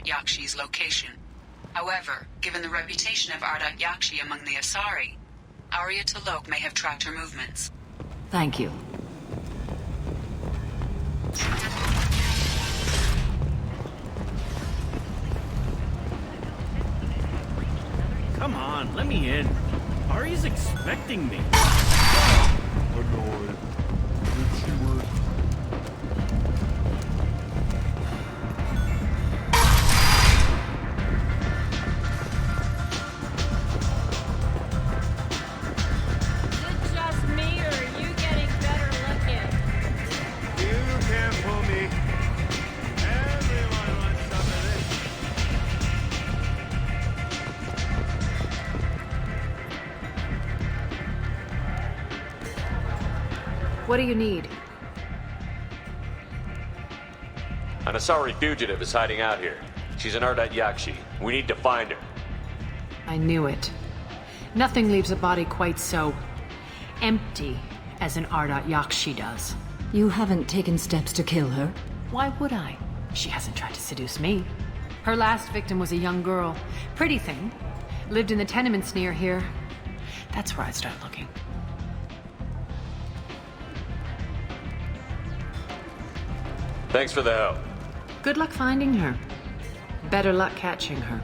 Yakshi's location. However, given the reputation of Yakshi among the Asari, Arya T'Loak may have tracked her movements. Thank you. Come on, let me in. Arya's expecting me. Annoyed. If she were... Is it just me, or are you getting better looking? You can't fool me. Everyone wants some of this. What do you need? An Asari fugitive is hiding out here. She's an Yakshi. We need to find her. I knew it. Nothing leaves a body quite so empty as an Yakshi does. You haven't taken steps to kill her? Why would I? She hasn't tried to seduce me. Her last victim was a young girl. Pretty thing. Lived in the tenements near here. That's where I'd start looking. Thanks for the help. Good luck finding her. Better luck catching her.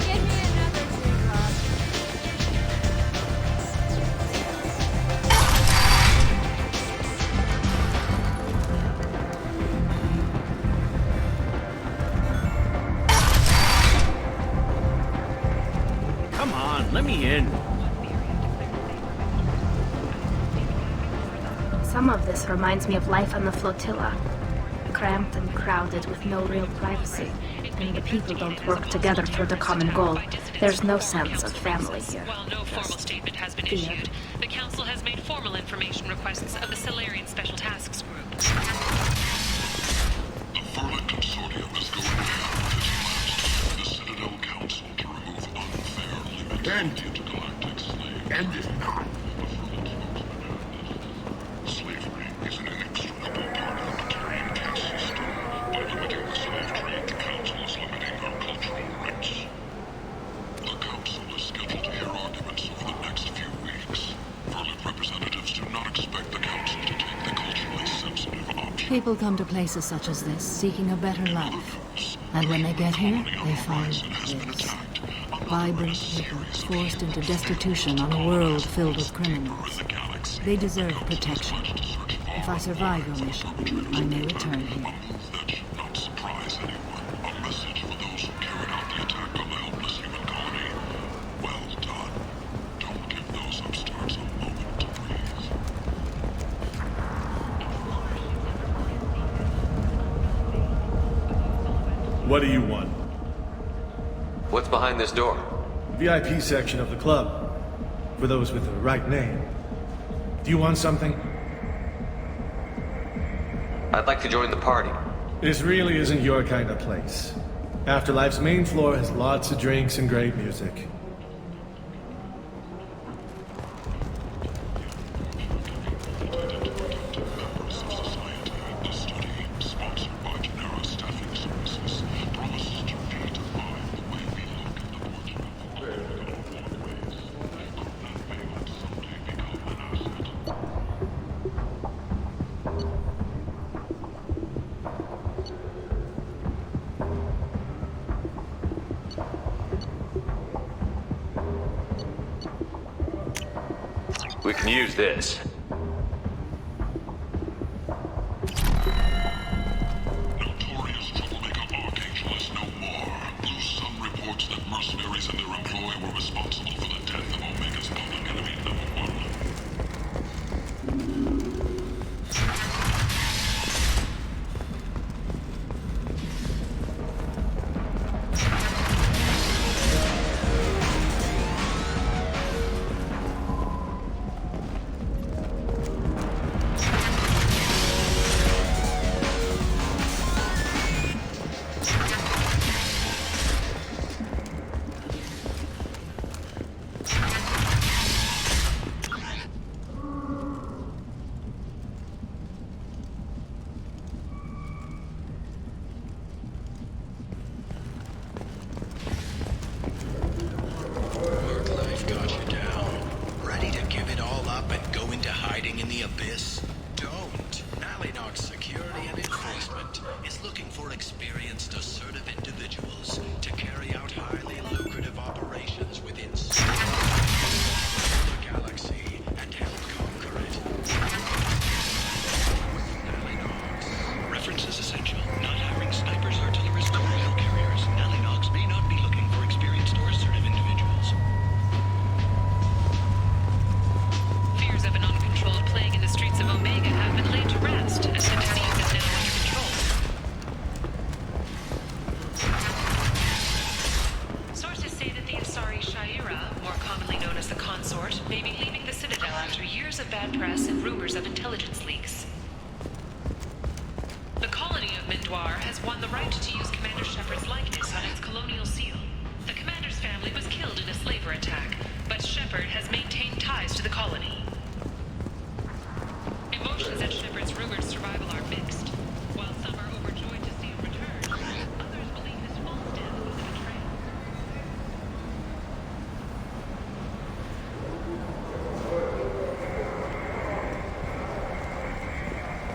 Give me another drink, Rob. Come on, let me in. Some of this reminds me of life on the flotilla. Cramped and crowded with no real privacy. And the people don't work together for the common goal. There's no sense of family here. While no formal statement has been issued, the Council has made formal information requests of the Solarian Special Tasks Group. The Furlan Consortium is going ahead with its plans to the Citadel Council to remove unfair limits on intergalactic slaves. And if not, slavery is an inextricable part of the Batarian caste system. By limiting the slave trade, the Council is limiting our cultural rights. The Council is scheduled to hear arguments over the next few weeks. Furlan representatives do not expect the Council to take the culturally sensitive option. People come to places such as this seeking a better life. And when they get here, they find this. Vibrant people forced into destitution on a world filled with criminals. They deserve protection. If I survive your mission, I may return here. That should not surprise anyone. A message for those who carried out the attack on the helpless human colony. Well done. Don't give those upstarts a moment to breathe. What do you want? What's behind this door? VIP section of the club. For those with the right name. Do you want something? I'd like to join the party. This really isn't your kind of place. Afterlife's main floor has lots of drinks and great music. Members of society, the study, sponsored by Genera Staffing Services, promises to redefine the way we look at the fortune of the world. Ways that may one someday become an asset. We can use this. Notorious troublemaker Archangel is no more. Blue Sun reports that mercenaries and their employ were responsible for the death of Omega's public enemy #1. bad press and rumors of intelligence leaks. The colony of Mindoir has won the right to use Commander Shepard's likeness on its colonial seal. The commander's family was killed in a slaver attack, but Shepard has maintained ties to the colony. Emotions at Shepard's rumored survival are mixed. While some are overjoyed to see him return, others believe his false death was a betrayal.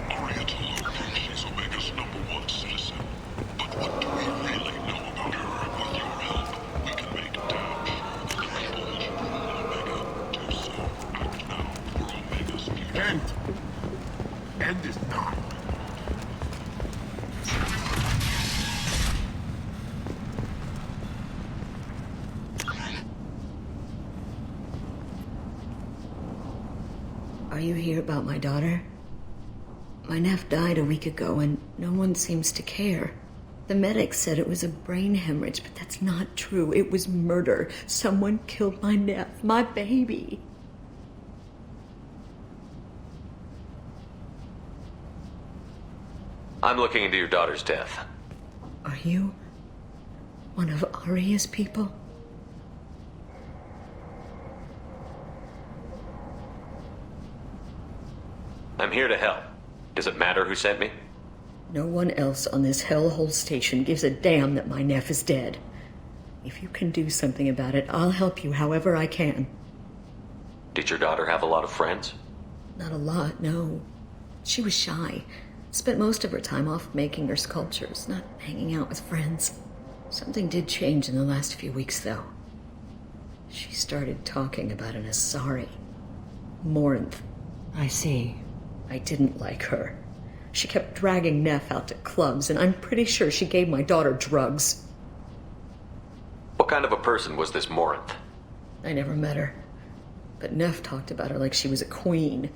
Aria Tolo thinks she's Omega's #1 citizen. But what do we really know about her? With your help, we can make damn sure that the people that rule Omega do so. Act now for Omega's future. End is not. Are you here about my daughter? My nephew died a week ago and no one seems to care. The medics said it was a brain hemorrhage, but that's not true. It was murder. Someone killed my nephew, my baby. I'm looking into your daughter's death. Are you one of Aria's people? I'm here to help. Does it matter who sent me? No one else on this hellhole station gives a damn that my nephew is dead. If you can do something about it, I'll help you however I can. Did your daughter have a lot of friends? Not a lot, no. She was shy. Spent most of her time off making her sculptures, not hanging out with friends. Something did change in the last few weeks, though. She started talking about an Asari. Morinth. I see. I didn't like her. She kept dragging Neff out to clubs, and I'm pretty sure she gave my daughter drugs. What kind of a person was this Morinth? I never met her. But Neff talked about her like she was a queen.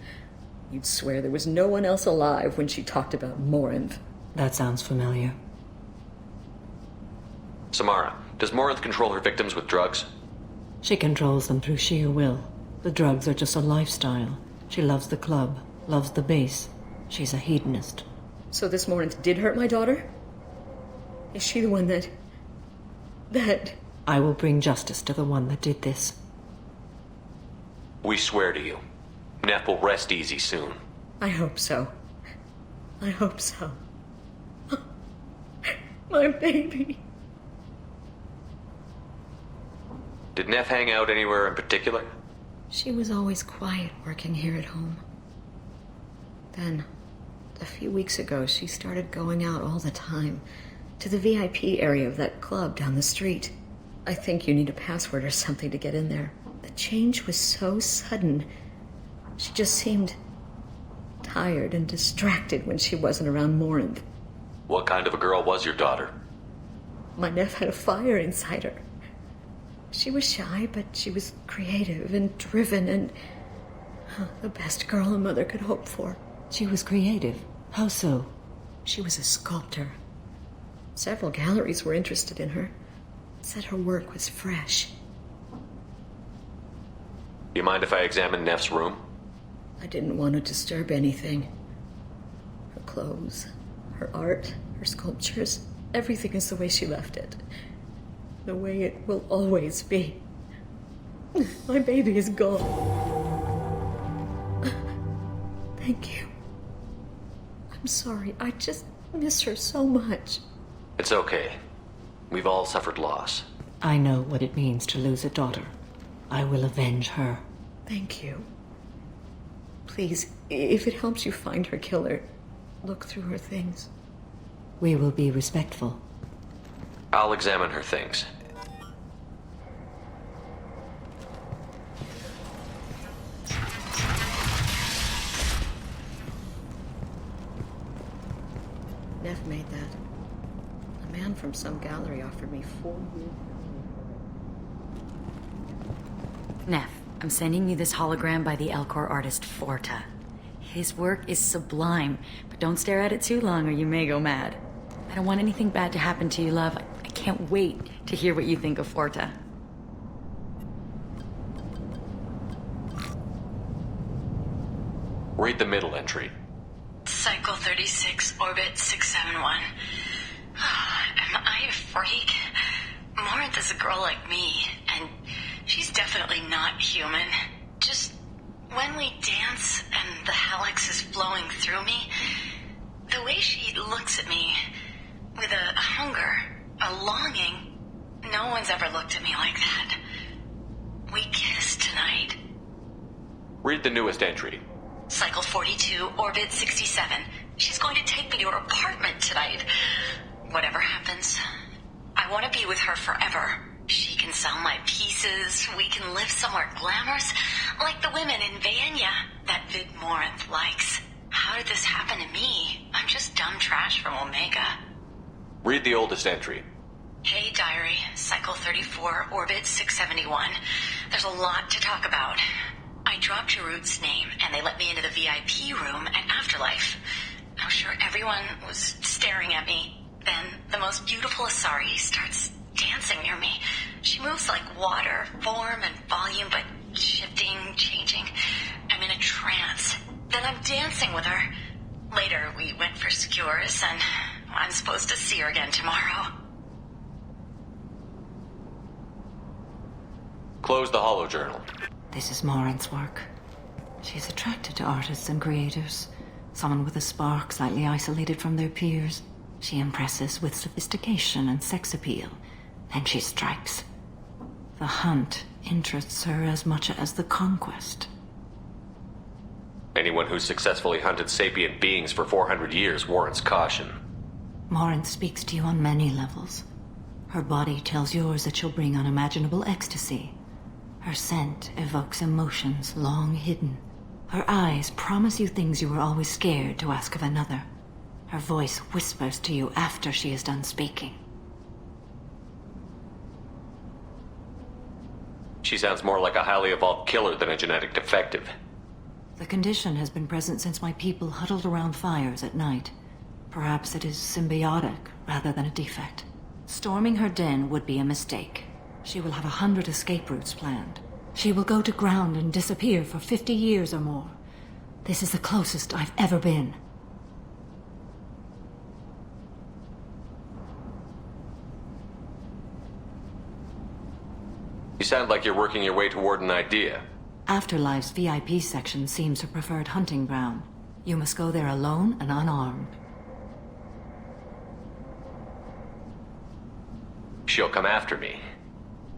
You'd swear there was no one else alive when she talked about Morinth. That sounds familiar. Samara, does Morinth control her victims with drugs? She controls them through sheer will. The drugs are just a lifestyle. She loves the club, loves the base. She's a hedonist. So this Morinth did hurt my daughter? Is she the one that... I will bring justice to the one that did this. We swear to you. Neff will rest easy soon. I hope so. I hope so. My baby. Did Neff hang out anywhere in particular? She was always quiet working here at home. Then, a few weeks ago, she started going out all the time to the VIP area of that club down the street. I think you need a password or something to get in there. The change was so sudden. She just seemed tired and distracted when she wasn't around Morinth. What kind of a girl was your daughter? My nephew had a fire inside her. She was shy, but she was creative and driven and the best girl a mother could hope for. She was creative. How so? She was a sculptor. Several galleries were interested in her. Said her work was fresh. You mind if I examine Neff's room? I didn't want to disturb anything. Her clothes, her art, her sculptures, everything is the way she left it. The way it will always be. My baby is gone. Thank you. I'm sorry. I just miss her so much. It's okay. We've all suffered loss. I know what it means to lose a daughter. I will avenge her. Thank you. Please, if it helps you find her killer, look through her things. We will be respectful. I'll examine her things. Neff made that. A man from some gallery offered me 4 years. Neff, I'm sending you this hologram by the Elcor artist Forta. His work is sublime, but don't stare at it too long or you may go mad. I don't want anything bad to happen to you, love. I can't wait to hear what you think of Forta. Read the middle entry. Cycle 36, orbit 671. Am I a freak? Morinth is a girl like me, and she's definitely not human. Just when we dance and the helix is flowing through me, the way she looks at me with a hunger, a longing, no one's ever looked at me like that. We kissed tonight. Read the newest entry. Cycle 42, orbit 67. She's going to take me to her apartment tonight. Whatever happens, I want to be with her forever. She can sell my pieces. We can live somewhere glamorous, like the women in Vanya that Vid Morinth likes. How did this happen to me? I'm just dumb trash from Omega. Read the oldest entry. Hey, Diary. Cycle 34, orbit 671. There's a lot to talk about. I dropped Jarut's name, and they let me into the VIP room at Afterlife. I'm sure everyone was staring at me. Then the most beautiful Asari starts dancing near me. She moves like water, form and volume, but shifting, changing. I'm in a trance. Then I'm dancing with her. Later, we went for skewers, and I'm supposed to see her again tomorrow. Close the holojournal. This is Morinth's work. She's attracted to artists and creators. Someone with a spark, slightly isolated from their peers. She impresses with sophistication and sex appeal. Then she strikes. The hunt interests her as much as the conquest. Anyone who's successfully hunted sapient beings for 400 years warrants caution. Morinth speaks to you on many levels. Her body tells yours that she'll bring unimaginable ecstasy. Her scent evokes emotions long hidden. Her eyes promise you things you were always scared to ask of another. Her voice whispers to you after she is done speaking. She sounds more like a highly evolved killer than a genetic defective. The condition has been present since my people huddled around fires at night. Perhaps it is symbiotic rather than a defect. Storming her den would be a mistake. She will have 100 escape routes planned. She will go to ground and disappear for 50 years or more. This is the closest I've ever been. You sound like you're working your way toward an idea. Afterlife's VIP section seems her preferred hunting ground. You must go there alone and unarmed. She'll come after me.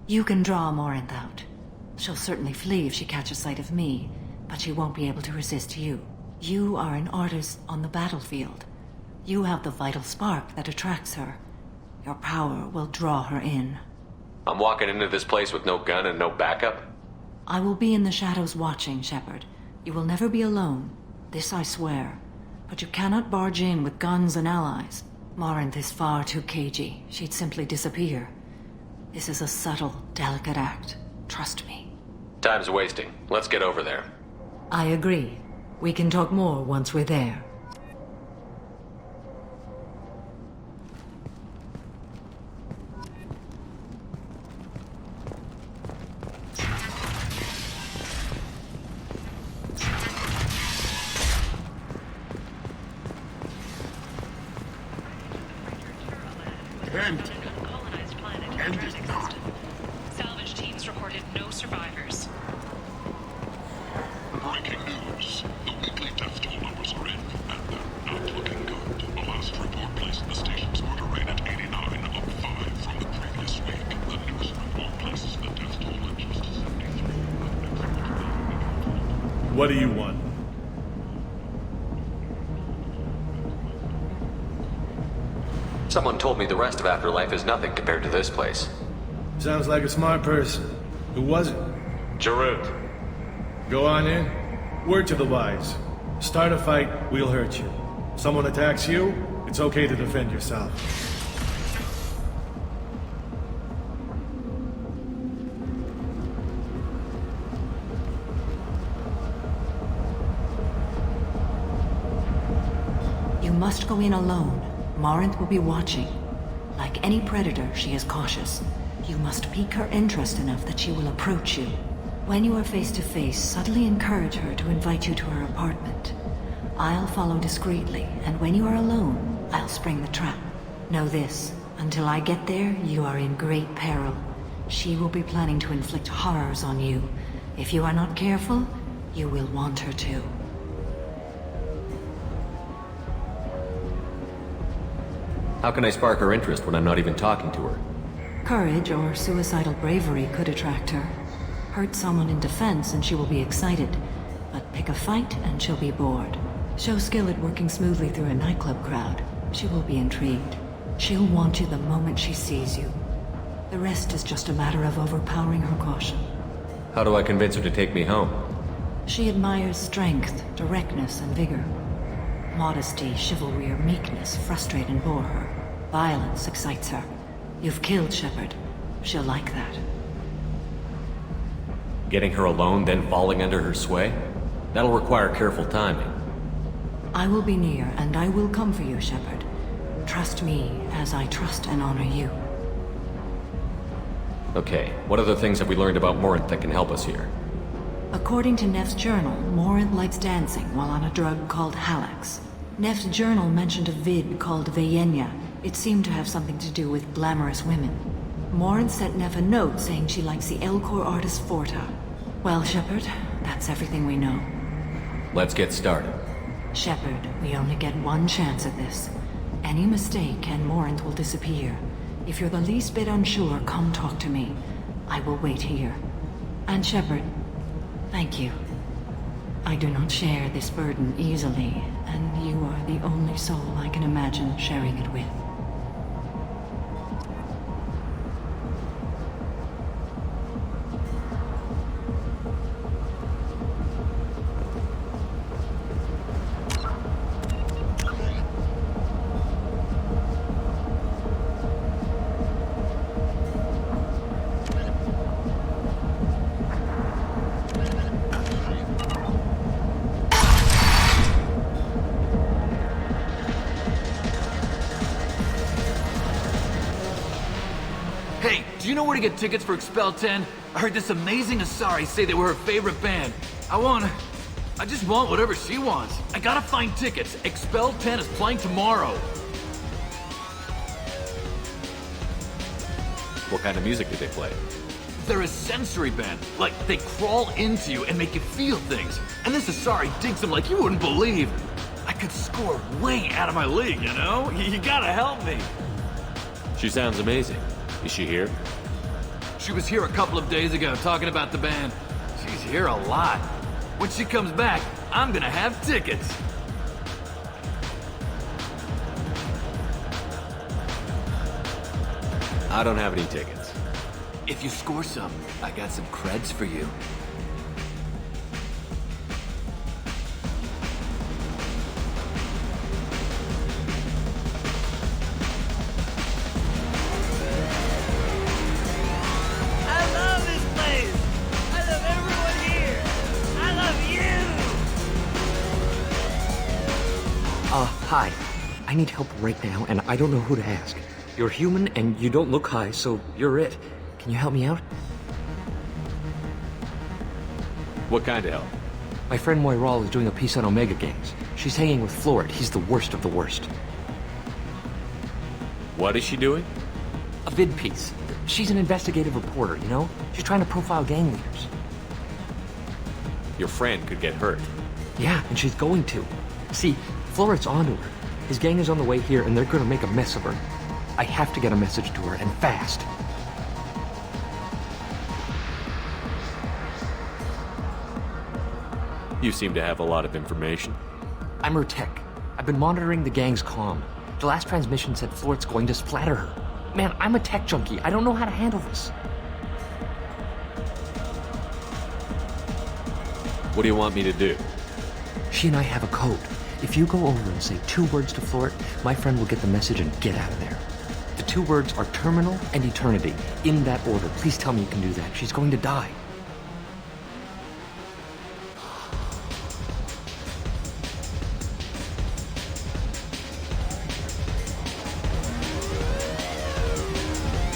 You can draw Morinth out. She'll certainly flee if she catches sight of me, but she won't be able to resist you. You are an artist on the battlefield. You have the vital spark that attracts her. Your power will draw her in. I'm walking into this place with no gun and no backup? I will be in the shadows watching, Shepard. You will never be alone. This I swear. But you cannot barge in with guns and allies. Morinth is far too cagey. She'd simply disappear. This is a subtle, delicate act. Trust me. Time's wasting. Let's get over there. I agree. We can talk more once we're there. Salvage teams reported no survivors. Breaking news. The weekly death toll numbers are in, and they're not looking good. The last report placed the station's murder rate at 89, up 5 from the previous week. The newest report places the death toll at just 73. What do you want? Someone told me the rest of Afterlife is nothing compared to this place. Sounds like a smart person. Who was it? Jarut. Go on in. Word to the wise. Start a fight, we'll hurt you. Someone attacks you, it's okay to defend yourself. You must go in alone. Morinth will be watching. Like any predator, she is cautious. You must pique her interest enough that she will approach you. When you are face to face, subtly encourage her to invite you to her apartment. I'll follow discreetly, and when you are alone, I'll spring the trap. Know this, until I get there, you are in great peril. She will be planning to inflict horrors on you. If you are not careful, you will want her to. How can I spark her interest when I'm not even talking to her? Courage or suicidal bravery could attract her. Hurt someone in defense and she will be excited. But pick a fight and she'll be bored. Show skill at working smoothly through a nightclub crowd. She will be intrigued. She'll want you the moment she sees you. The rest is just a matter of overpowering her caution. How do I convince her to take me home? She admires strength, directness, and vigor. Modesty, chivalry, or meekness frustrate and bore her. Violence excites her. You've killed Shepard. She'll like that. Getting her alone, then falling under her sway? That'll require careful timing. I will be near, and I will come for you, Shepard. Trust me, as I trust and honor you. Okay, what other things have we learned about Morinth that can help us here? According to Neff's journal, Morinth likes dancing while on a drug called Halax. Neff's journal mentioned a vid called Veyenya. It seemed to have something to do with glamorous women. Morinth sent Neff a note saying she likes the Elcor artist Forta. Well, Shepard, that's everything we know. Let's get started. Shepard, we only get one chance at this. Any mistake and Morinth will disappear. If you're the least bit unsure, come talk to me. I will wait here. And Shepard, thank you. I do not share this burden easily, and you are the only soul I can imagine sharing it with. Hey, do you know where to get tickets for Expel 10? I heard this amazing Asari say they were her favorite band. I just want whatever she wants. I gotta find tickets. Expel 10 is playing tomorrow. What kind of music did they play? They're a sensory band. Like, they crawl into you and make you feel things. And this Asari digs them like you wouldn't believe. I could score way out of my league, you know? You gotta help me. She sounds amazing. Is she here? She was here a couple of days ago talking about the band. She's here a lot. When she comes back, I'm gonna have tickets. I don't have any tickets. If you score some, I got some creds for you. Hi. I need help right now, and I don't know who to ask. You're human, and you don't look high, so you're it. Can you help me out? What kind of help? My friend Moiral is doing a piece on Omega Games. She's hanging with Florid. He's the worst of the worst. What is she doing? A vid piece. She's an investigative reporter, you know? She's trying to profile gang leaders. Your friend could get hurt. Yeah, and she's going to. See, Florid's onto her. His gang is on the way here, and they're gonna make a mess of her. I have to get a message to her, and fast. You seem to have a lot of information. I'm her tech. I've been monitoring the gang's comm. The last transmission said Florid's going to splatter her. Man, I'm a tech junkie. I don't know how to handle this. What do you want me to do? She and I have a code. If you go over and say 2 words to Florid, my friend will get the message and get out of there. The 2 words are terminal and eternity, in that order. Please tell me you can do that. She's going to die.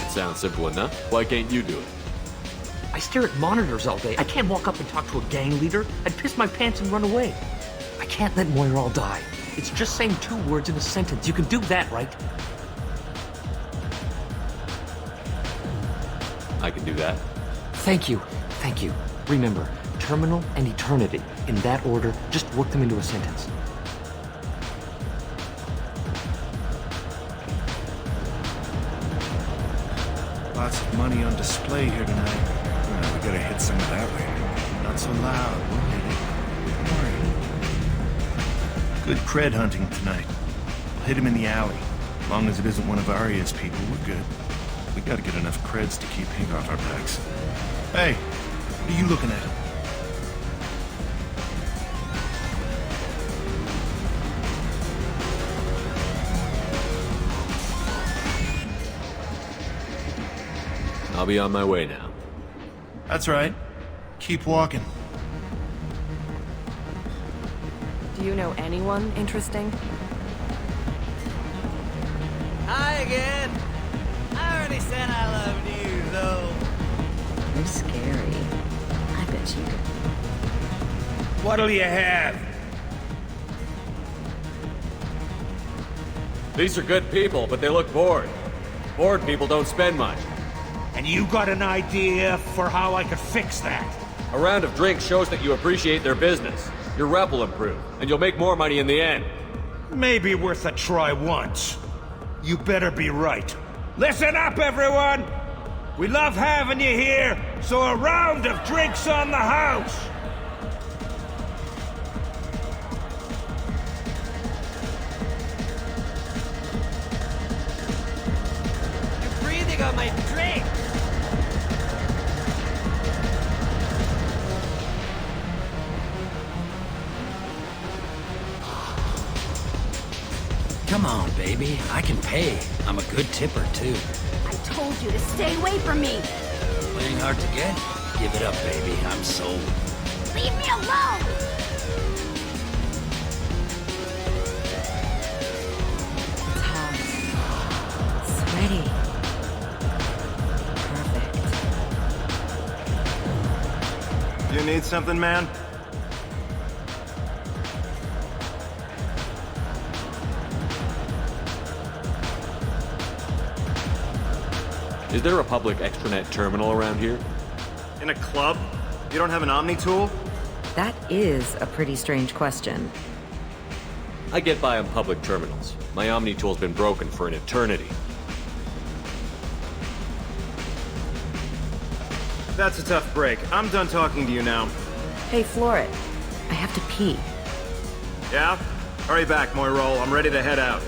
It sounds simple enough. Why can't you do it? I stare at monitors all day. I can't walk up and talk to a gang leader. I'd piss my pants and run away. I can't let Moira die. It's just saying 2 words in a sentence. You can do that, right? I can do that. Thank you. Thank you. Remember, terminal and eternity. In that order, just work them into a sentence. Lots of money on display here tonight. Well, we gotta hit some of that later. Not so loud, we'll hit it. Don't worry. Good cred hunting tonight. We'll hit him in the alley. As long as it isn't one of Arya's people, we're good. We gotta get enough creds to keep Pink off our backs. Hey, what are you looking at? I'll be on my way now. That's right. Keep walking. Do you know anyone interesting? Hi again. I already said I loved you, though. You're scary. I bet you could. What'll you have? These are good people, but they look bored. Bored people don't spend much. And you got an idea for how I could fix that? A round of drinks shows that you appreciate their business. Your rep will improve, and you'll make more money in the end. Maybe worth a try once. You better be right. Listen up, everyone! We love having you here, so a round of drinks on the house! You're breathing on my drink! Come on, baby. I can pay. I'm a good tipper, too. I told you to stay away from me. Playing hard to get? Give it up, baby. I'm sold. Leave me alone! It's hot. Sweaty. Perfect. You need something, man? Is there a public extranet terminal around here? In a club? You don't have an Omni tool? That is a pretty strange question. I get by on public terminals. My Omni tool's been broken for an eternity. That's a tough break. I'm done talking to you now. Hey, Floret. I have to pee. Yeah? Hurry back, Moira. I'm ready to head out.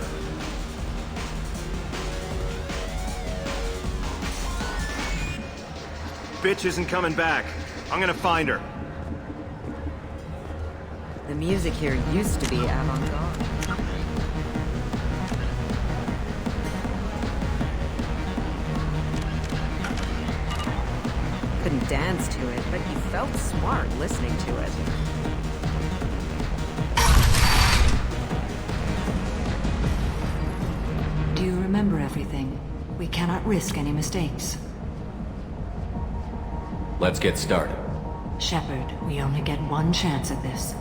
Bitch isn't coming back. I'm gonna find her. The music here used to be avant-garde. Couldn't dance to it, but he felt smart listening to it. Do you remember everything? We cannot risk any mistakes. Let's get started. Shepard, we only get one chance at this.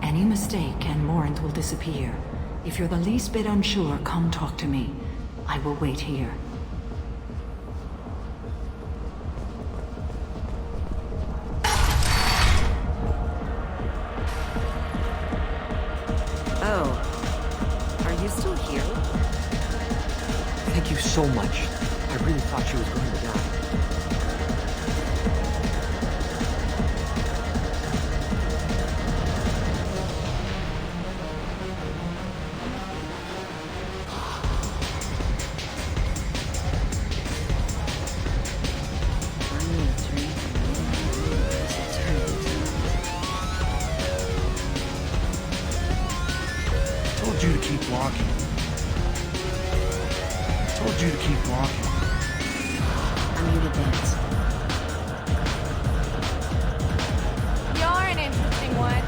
Any mistake and Morant will disappear. If you're the least bit unsure, come talk to me. I will wait here. Oh. Are you still here? Thank you so much. I really thought she was going to die. You to keep walking. I told you to keep walking. I'm here to dance. You're an interesting one.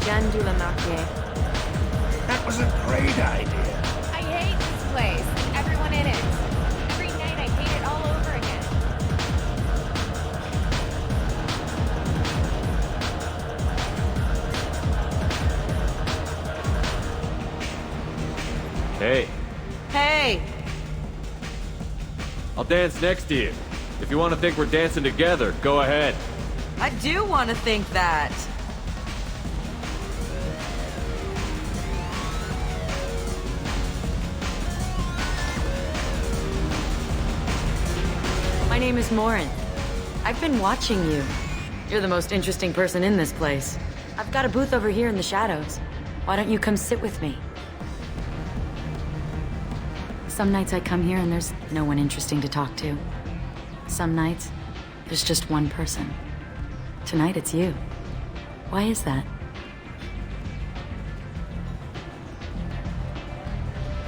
Jan du la Marque. That was a great idea. I hate this place and everyone in it. Every night I hate it all over again. I'll dance next to you. If you want to think we're dancing together, go ahead. I do want to think that. My name is Morin. I've been watching you. You're the most interesting person in this place. I've got a booth over here in the shadows. Why don't you come sit with me? Some nights I come here and there's no one interesting to talk to. Some nights, there's just one person. Tonight it's you. Why is that?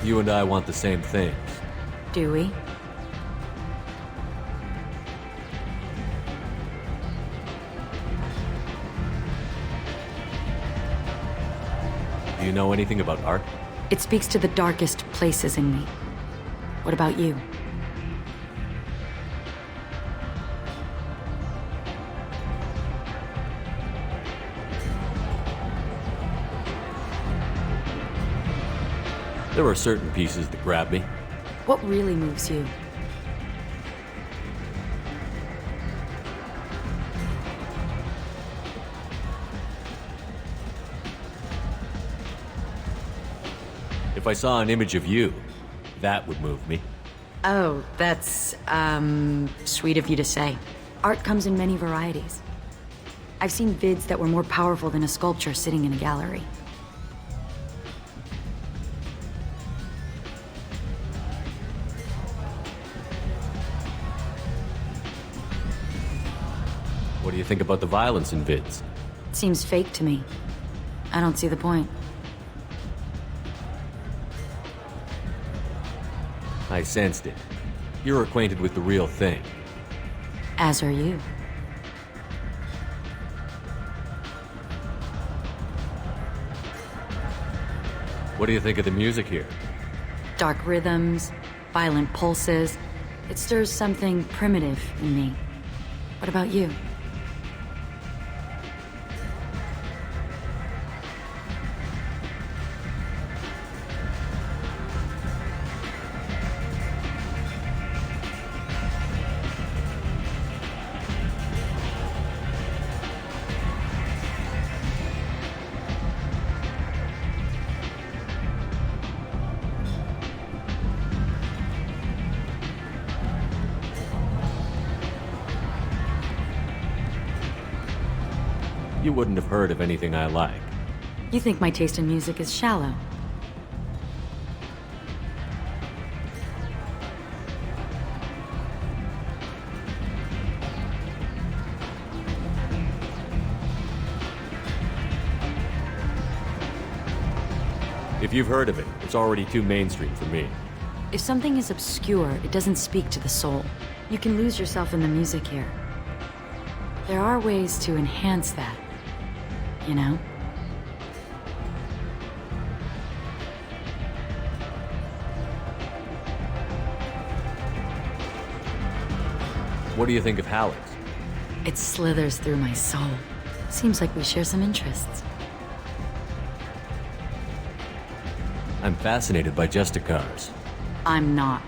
You and I want the same things. Do we? Do you know anything about art? It speaks to the darkest places in me. What about you? There are certain pieces that grab me. What really moves you? If I saw an image of you, that would move me. Oh, that's, sweet of you to say. Art comes in many varieties. I've seen vids that were more powerful than a sculpture sitting in a gallery. What do you think about the violence in vids? It seems fake to me. I don't see the point. I sensed it. You're acquainted with the real thing. As are you. What do you think of the music here? Dark rhythms, violent pulses. It stirs something primitive in me. What about you? You wouldn't have heard of anything I like. You think my taste in music is shallow. If you've heard of it, it's already too mainstream for me. If something is obscure, it doesn't speak to the soul. You can lose yourself in the music here. There are ways to enhance that, you know? What do you think of Halleck's? It slithers through my soul. Seems like we share some interests. I'm fascinated by Justicars. I'm not.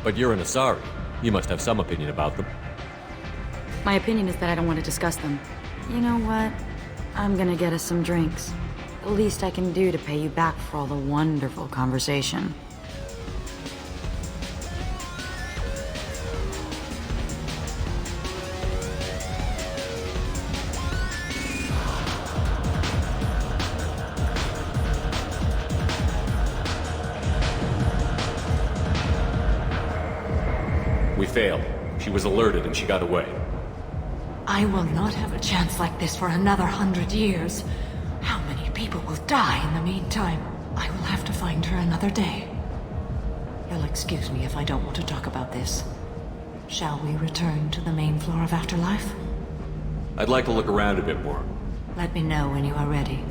But you're an Asari. You must have some opinion about them. My opinion is that I don't want to discuss them. You know what? I'm gonna get us some drinks. The least I can do to pay you back for all the wonderful conversation. We failed. She was alerted and she got away. I will not have a chance like this for another 100 years. How many people will die in the meantime? I will have to find her another day. You'll excuse me if I don't want to talk about this. Shall we return to the main floor of Afterlife? I'd like to look around a bit more. Let me know when you are ready.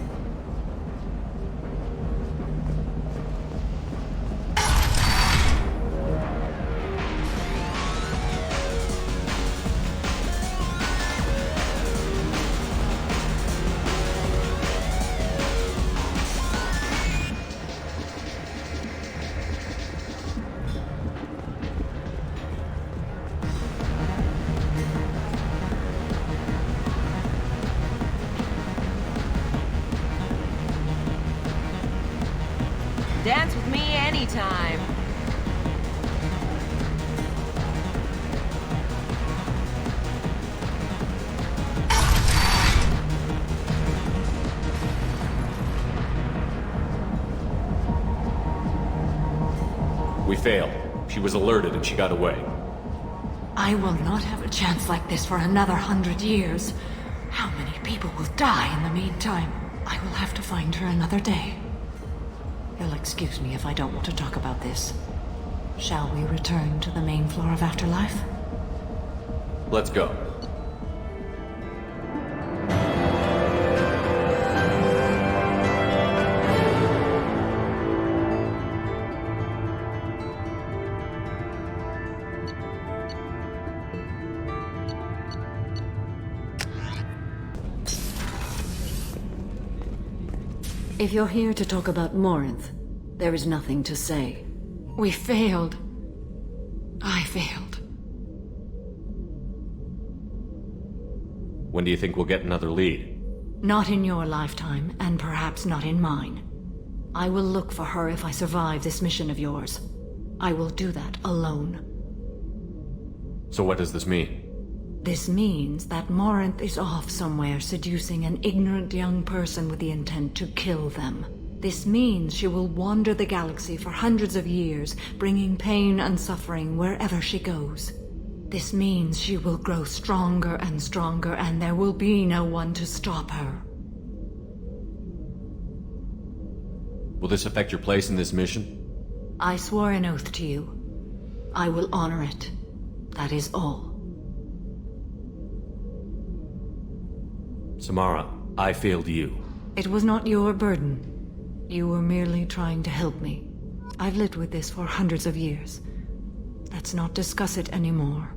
failed. She was alerted and she got away. I will not have a chance like this for another 100 years. How many people will die in the meantime? I will have to find her another day. You'll excuse me if I don't want to talk about this. Shall we return to the main floor of Afterlife? Let's go. If you're here to talk about Morinth, there is nothing to say. We failed. I failed. When do you think we'll get another lead? Not in your lifetime, and perhaps not in mine. I will look for her if I survive this mission of yours. I will do that alone. So what does this mean? This means that Morinth is off somewhere seducing an ignorant young person with the intent to kill them. This means she will wander the galaxy for hundreds of years, bringing pain and suffering wherever she goes. This means she will grow stronger and stronger, and there will be no one to stop her. Will this affect your place in this mission? I swore an oath to you. I will honor it. That is all. Samara, I failed you. It was not your burden. You were merely trying to help me. I've lived with this for hundreds of years. Let's not discuss it anymore.